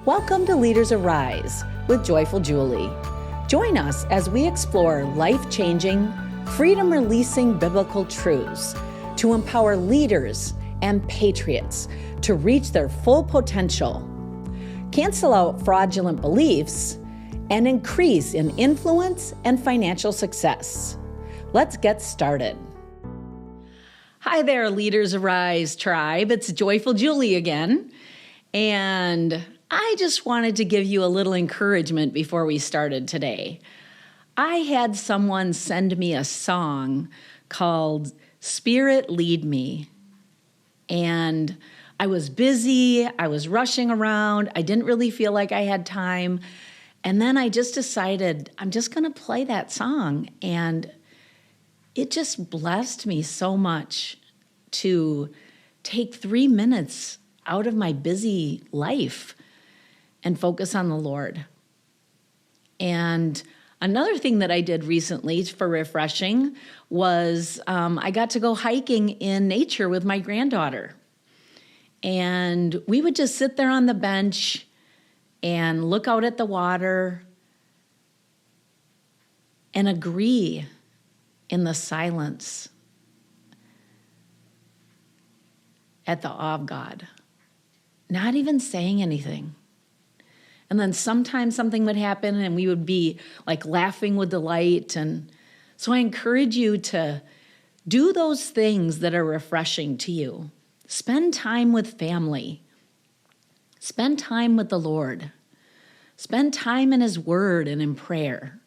Welcome to Leaders Arise with Joyful Julie. Join us as we explore life-changing, freedom-releasing biblical truths to empower leaders and patriots to reach their full potential, cancel out fraudulent beliefs, and increase in influence and financial success. Let's get started. Hi there, Leaders Arise tribe. It's Joyful Julie again. And I just wanted to give you a little encouragement before we started today. I had someone send me a song called Spirit Lead Me. And I was busy, I was rushing around, I didn't really feel like I had time. And then I just decided I'm just going to play that song. And it just blessed me so much to take 3 minutes out of my busy life and focus on the Lord. And another thing that I did recently for refreshing was I got to go hiking in nature with my granddaughter. And we would just sit there on the bench and look out at the water and agree in the silence at the awe of God, not even saying anything. And then sometimes something would happen and we would be like laughing with delight. And so I encourage you to do those things that are refreshing to you. Spend time with family. Spend time with the Lord. Spend time in His Word and in prayer.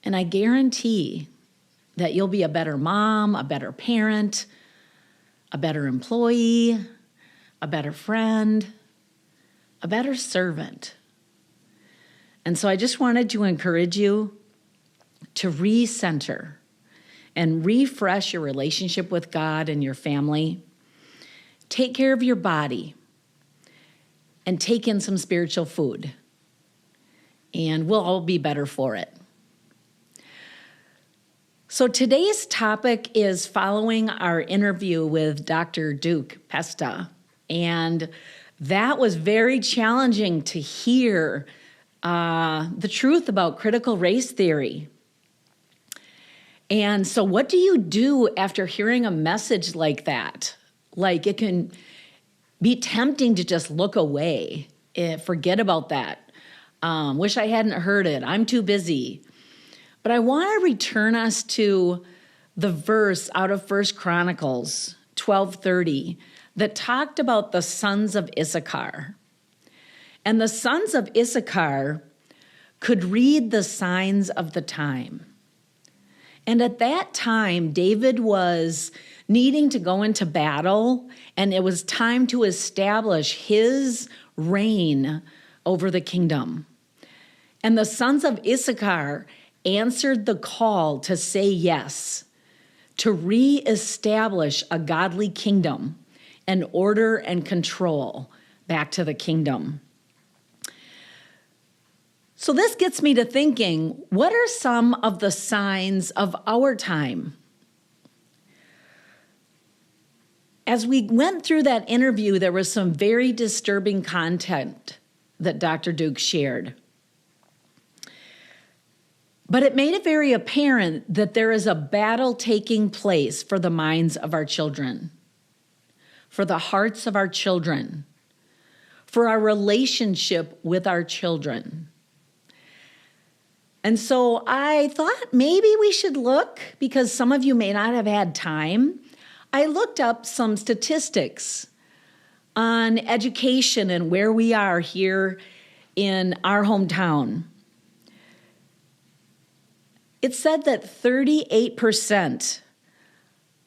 And I guarantee that you'll be a better mom, a better parent, a better employee, a better friend, a better servant. And so I just wanted to encourage you to recenter and refresh your relationship with God and your family. Take care of your body and take in some spiritual food. And we'll all be better for it. So today's topic is following our interview with Dr. Deut Pesta. And that was very challenging to hear the truth about critical race theory. And so what do you do after hearing a message like that? Like, it can be tempting to just look away, forget about that. Wish I hadn't heard it. I'm too busy. But I want to return us to the verse out of 1 Chronicles 12:30 that talked about the sons of Issachar. And the sons of Issachar could read the signs of the time. And at that time, David was needing to go into battle, and it was time to establish his reign over the kingdom. And the sons of Issachar answered the call to say yes, to reestablish a godly kingdom and order and control back to the kingdom. So this gets me to thinking, what are some of the signs of our time? As we went through that interview, there was some very disturbing content that Dr. Deut shared. But it made it very apparent that there is a battle taking place for the minds of our children, for the hearts of our children, for our relationship with our children. And so I thought maybe we should look, because some of you may not have had time. I looked up some statistics on education and where we are here in our hometown. It said that 38%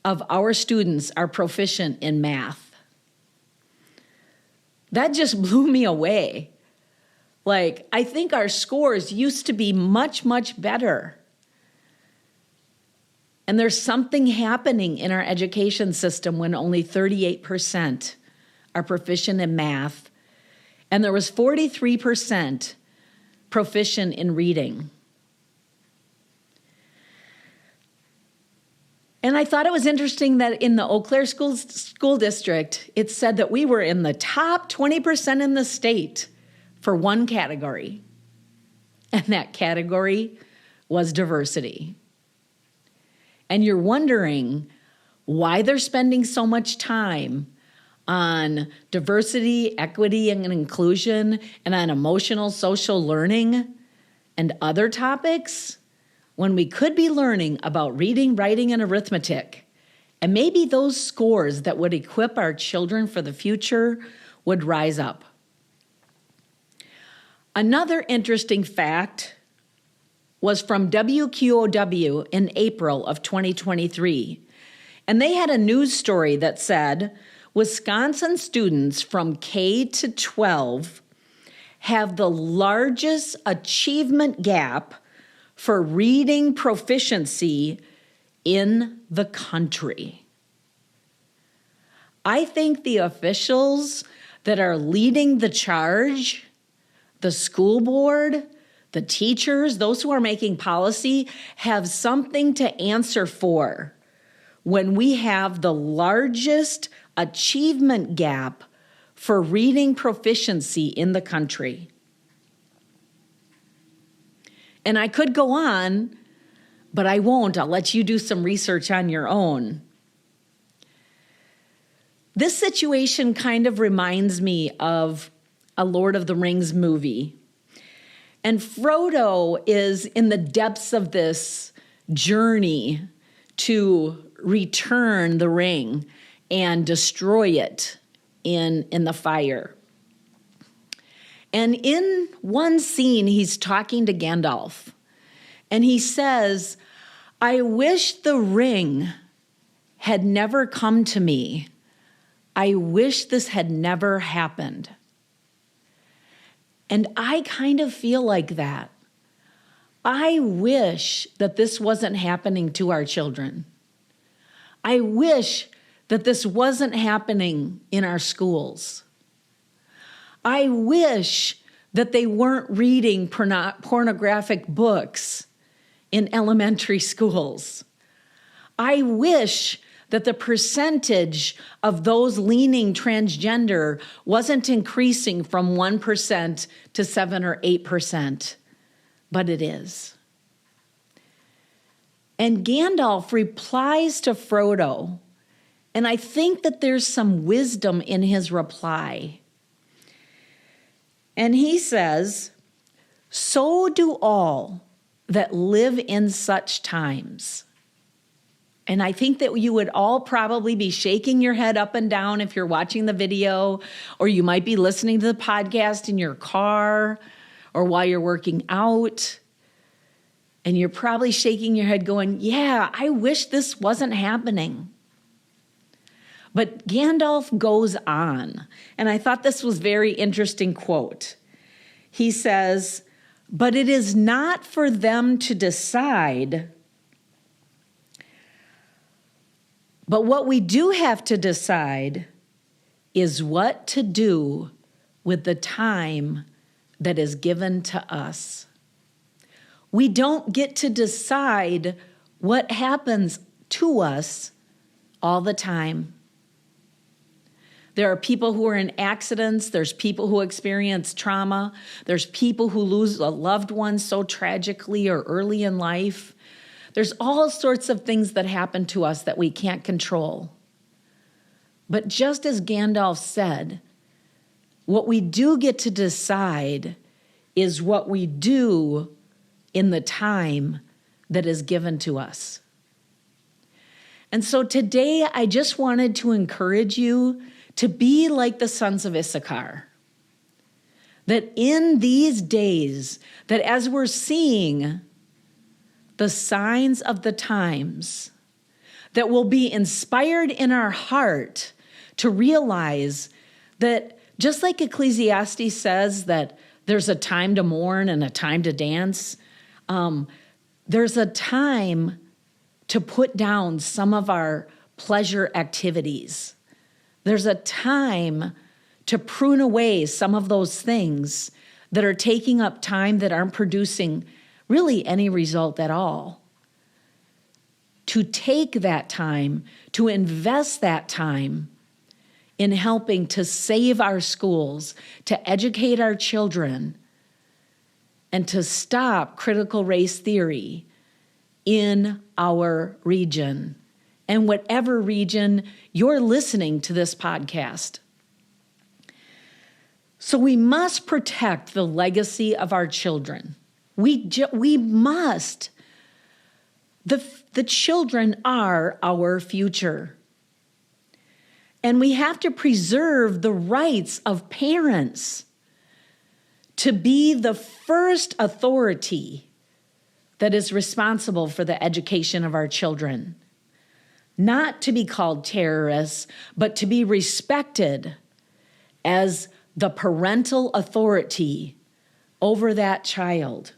of our students are proficient in math. That just blew me away. Like, I think our scores used to be much, much better. And there's something happening in our education system when only 38% are proficient in math. And there was 43% proficient in reading. And I thought it was interesting that in the Eau Claire school district, it said that we were in the top 20% in the state for one category, and that category was diversity. And you're wondering why they're spending so much time on diversity, equity, and inclusion, and on emotional social learning and other topics, when we could be learning about reading, writing, and arithmetic. And maybe those scores that would equip our children for the future would rise up. Another interesting fact was from WQOW in April of 2023. And they had a news story that said, Wisconsin students from K to 12 have the largest achievement gap for reading proficiency in the country. I think the officials that are leading the charge, the school board, the teachers, those who are making policy, have something to answer for when we have the largest achievement gap for reading proficiency in the country. And I could go on, but I won't. I'll let you do some research on your own. This situation kind of reminds me of a Lord of the Rings movie. And Frodo is in the depths of this journey to return the ring and destroy it in the fire. And in one scene, he's talking to Gandalf, and he says, I wish the ring had never come to me. I wish this had never happened. And I kind of feel like that. I wish that this wasn't happening to our children. I wish that this wasn't happening in our schools. I wish that they weren't reading pornographic books in elementary schools. I wish that the percentage of those leaning transgender wasn't increasing from 1% to 7 or 8%, but it is. And Gandalf replies to Frodo, and I think that there's some wisdom in his reply. And he says, so do all that live in such times. And I think that you would all probably be shaking your head up and down if you're watching the video, or you might be listening to the podcast in your car or while you're working out. And you're probably shaking your head going, yeah, I wish this wasn't happening. But Gandalf goes on, and I thought this was a very interesting quote. He says, but it is not for them to decide, but what we do have to decide is what to do with the time that is given to us. We don't get to decide what happens to us all the time. There are people who are in accidents. There's people who experience trauma. There's people who lose a loved one so tragically or early in life. There's all sorts of things that happen to us that we can't control. But just as Gandalf said, what we do get to decide is what we do in the time that is given to us. And so today, I just wanted to encourage you to be like the sons of Issachar. That in these days, that as we're seeing the signs of the times, that we'll be inspired in our heart to realize that just like Ecclesiastes says that there's a time to mourn and a time to dance, there's a time to put down some of our pleasure activities. There's a time to prune away some of those things that are taking up time that aren't producing really any result at all. To take that time, to invest that time in helping to save our schools, to educate our children, and to stop critical race theory in our region, and whatever region you're listening to this podcast. So we must protect the legacy of our children. We must. The children are our future. And we have to preserve the rights of parents to be the first authority that is responsible for the education of our children. Not to be called terrorists, but to be respected as the parental authority over that child.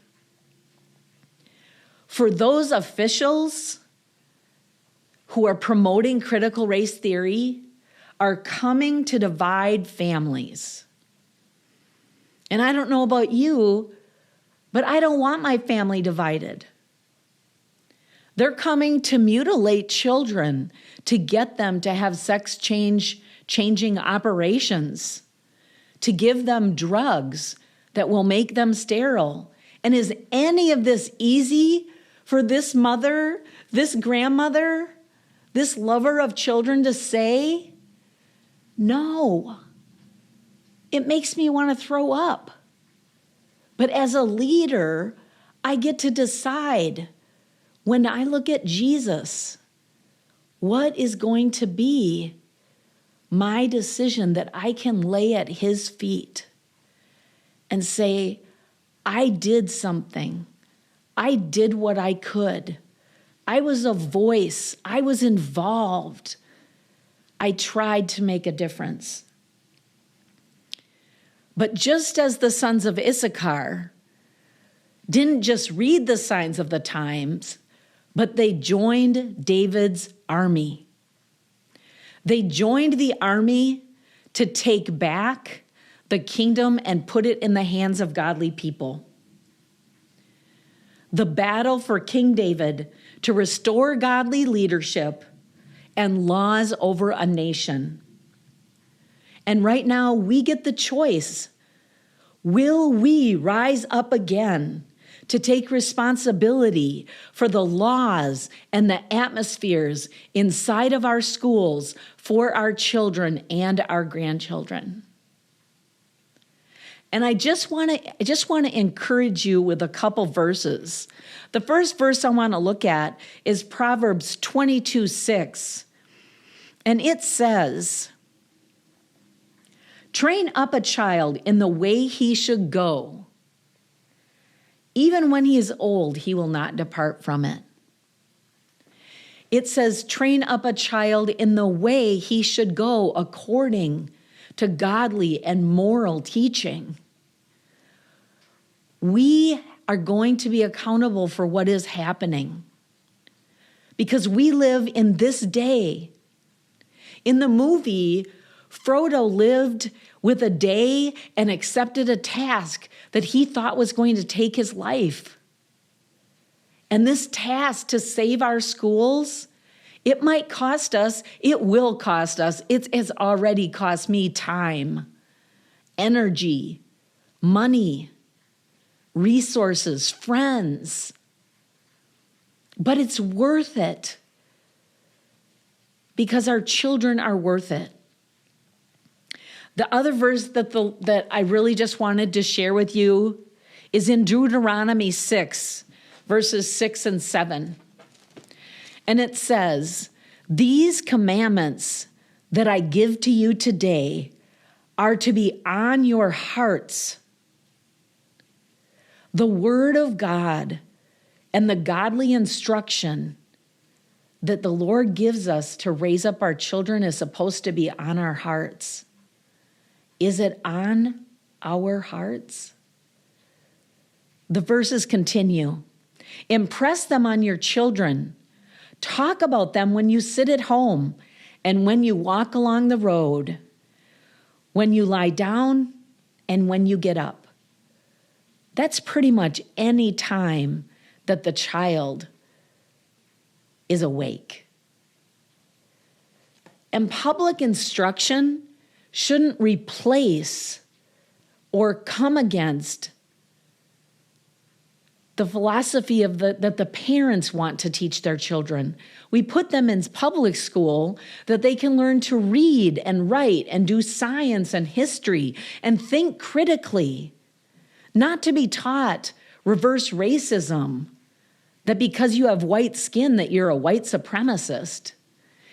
For those officials who are promoting critical race theory are coming to divide families. And I don't know about you, but I don't want my family divided. They're coming to mutilate children to get them to have changing operations, to give them drugs that will make them sterile. And is any of this easy for this mother, this grandmother, this lover of children to say? No. It makes me want to throw up. But as a leader, I get to decide, when I look at Jesus, what is going to be my decision that I can lay at his feet and say, I did something. I did what I could. I was a voice. I was involved. I tried to make a difference. But just as the sons of Issachar didn't just read the signs of the times, but they joined David's army. They joined the army to take back the kingdom and put it in the hands of godly people. The battle for King David to restore godly leadership and laws over a nation. And right now we get the choice. Will we rise up again to take responsibility for the laws and the atmospheres inside of our schools for our children and our grandchildren? And I just want to encourage you with a couple verses. The first verse I want to look at is Proverbs 22:6. And it says, "Train up a child in the way he should go. Even when he is old, he will not depart from it." It says, train up a child in the way he should go according to godly and moral teaching. We are going to be accountable for what is happening because we live in this day. In the movie, Frodo lived with a day and accepted a task that he thought was going to take his life. And this task to save our schools, it might cost us, it will cost us, it has already cost me time, energy, money, resources, friends. But it's worth it because our children are worth it. The other verse that I really just wanted to share with you is in Deuteronomy 6, verses 6 and 7. And it says, "These commandments that I give to you today are to be on your hearts. The word of God and the godly instruction that the Lord gives us to raise up our children is supposed to be on our hearts." Is it on our hearts? The verses continue. "Impress them on your children. Talk about them when you sit at home and when you walk along the road, when you lie down and when you get up." That's pretty much any time that the child is awake. And public instruction shouldn't replace or come against the philosophy of that the parents want to teach their children. We put them in public school that they can learn to read and write and do science and history and think critically, not to be taught reverse racism, that because you have white skin that you're a white supremacist.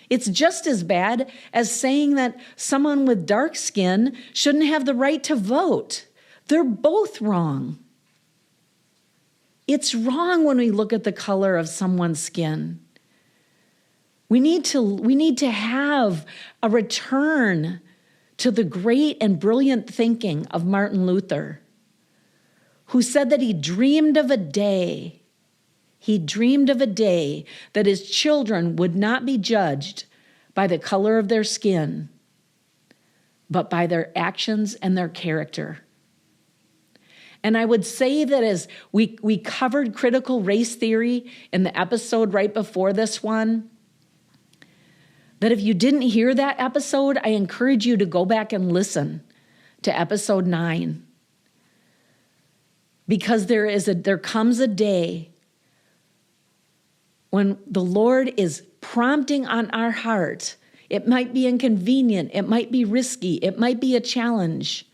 It's just as bad as saying that someone with dark skin shouldn't have the right to vote. They're both wrong. It's wrong when we look at the color of someone's skin. We need to have a return to the great and brilliant thinking of Martin Luther, who said that he dreamed of a day that his children would not be judged by the color of their skin, but by their actions and their character. And I would say that as we covered critical race theory in the episode right before this one, that if you didn't hear that episode, I encourage you to go back and listen to episode 9. Because there comes a day when the Lord is prompting on our heart. It might be inconvenient, it might be risky, it might be a challenge,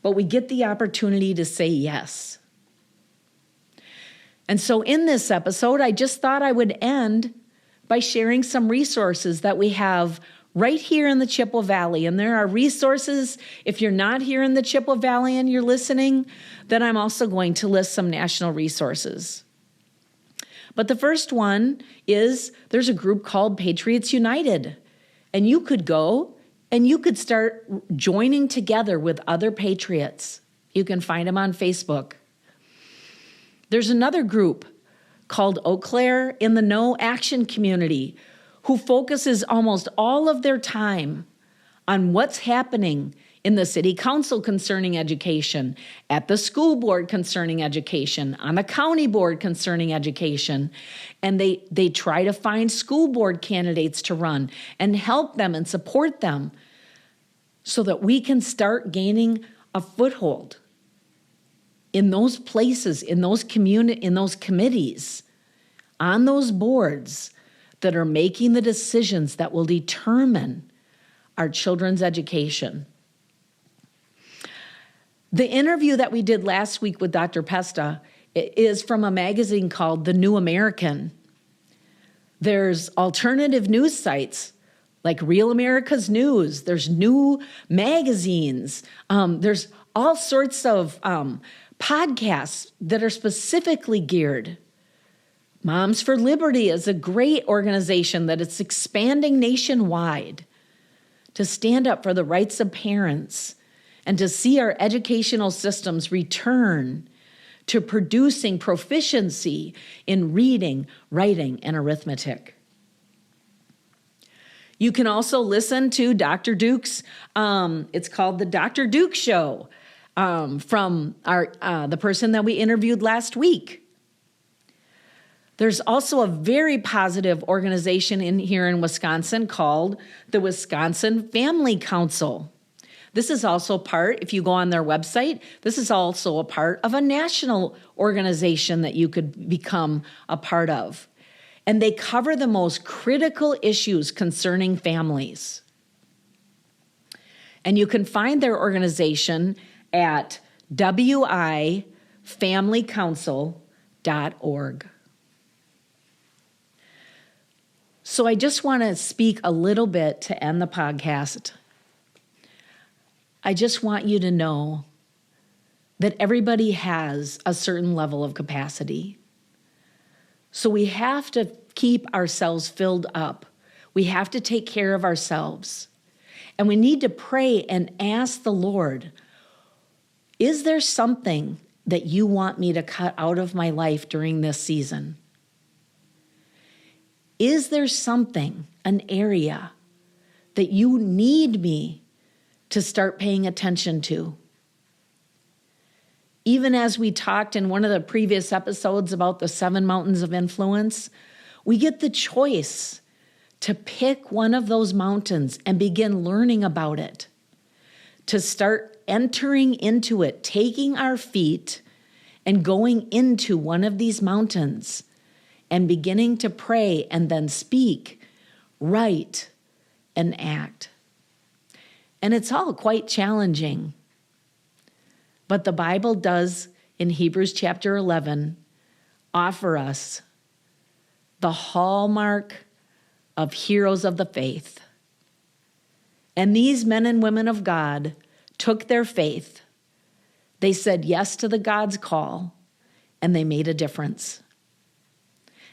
but we get the opportunity to say yes. And so in this episode, I just thought I would end by sharing some resources that we have right here in the Chippewa Valley. And there are resources, if you're not here in the Chippewa Valley and you're listening, then I'm also going to list some national resources. But the first one is there's a group called Patriots United. And you could go and you could start joining together with other patriots. You can find them on Facebook. There's another group called Eau Claire in the No Action Community, who focuses almost all of their time on what's happening in the city council concerning education, at the school board concerning education, on the county board concerning education. And they try to find school board candidates to run and help them and support them so that we can start gaining a foothold in those places, in those committees, on those boards that are making the decisions that will determine our children's education. The interview that we did last week with Dr. Pesta is from a magazine called The New American. There's alternative news sites like Real America's News. There's new magazines. There's all sorts of podcasts that are specifically geared. Moms for Liberty is a great organization that is expanding nationwide to stand up for the rights of parents and to see our educational systems return to producing proficiency in reading, writing, and arithmetic. You can also listen to Dr. Duke's, it's called The Dr. Duke Show, from the person that we interviewed last week. There's also a very positive organization here in Wisconsin called the Wisconsin Family Council. This is also part, if you go on their website, this is also a part of a national organization that you could become a part of. And they cover the most critical issues concerning families. And you can find their organization at wifamilycouncil.org. So I just want to speak a little bit to end the podcast. I just want you to know that everybody has a certain level of capacity. So we have to keep ourselves filled up. We have to take care of ourselves. And we need to pray and ask the Lord, is there something that you want me to cut out of my life during this season? Is there something, an area that you need me to start paying attention to? Even as we talked in one of the previous episodes about the 7 mountains of influence, we get the choice to pick one of those mountains and begin learning about it. to start entering into it, taking our feet and going into one of these mountains and beginning to pray and then speak, write, and act. And it's all quite challenging. But the Bible does, in Hebrews chapter 11, offer us the hallmark of heroes of the faith. And these men and women of God took their faith. They said yes to the God's call, and they made a difference.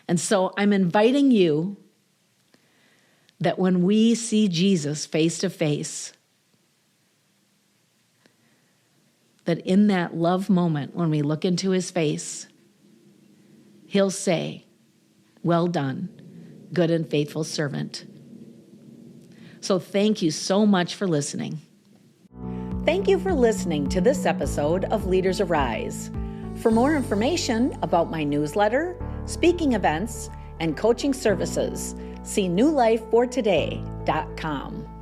And so I'm inviting you that when we see Jesus face to face, that in that love moment, when we look into his face, he'll say, "Well done, good and faithful servant." So thank you so much for listening. Thank you for listening to this episode of Leaders Arise. For more information about my newsletter, speaking events, and coaching services, see newlifefortoday.com.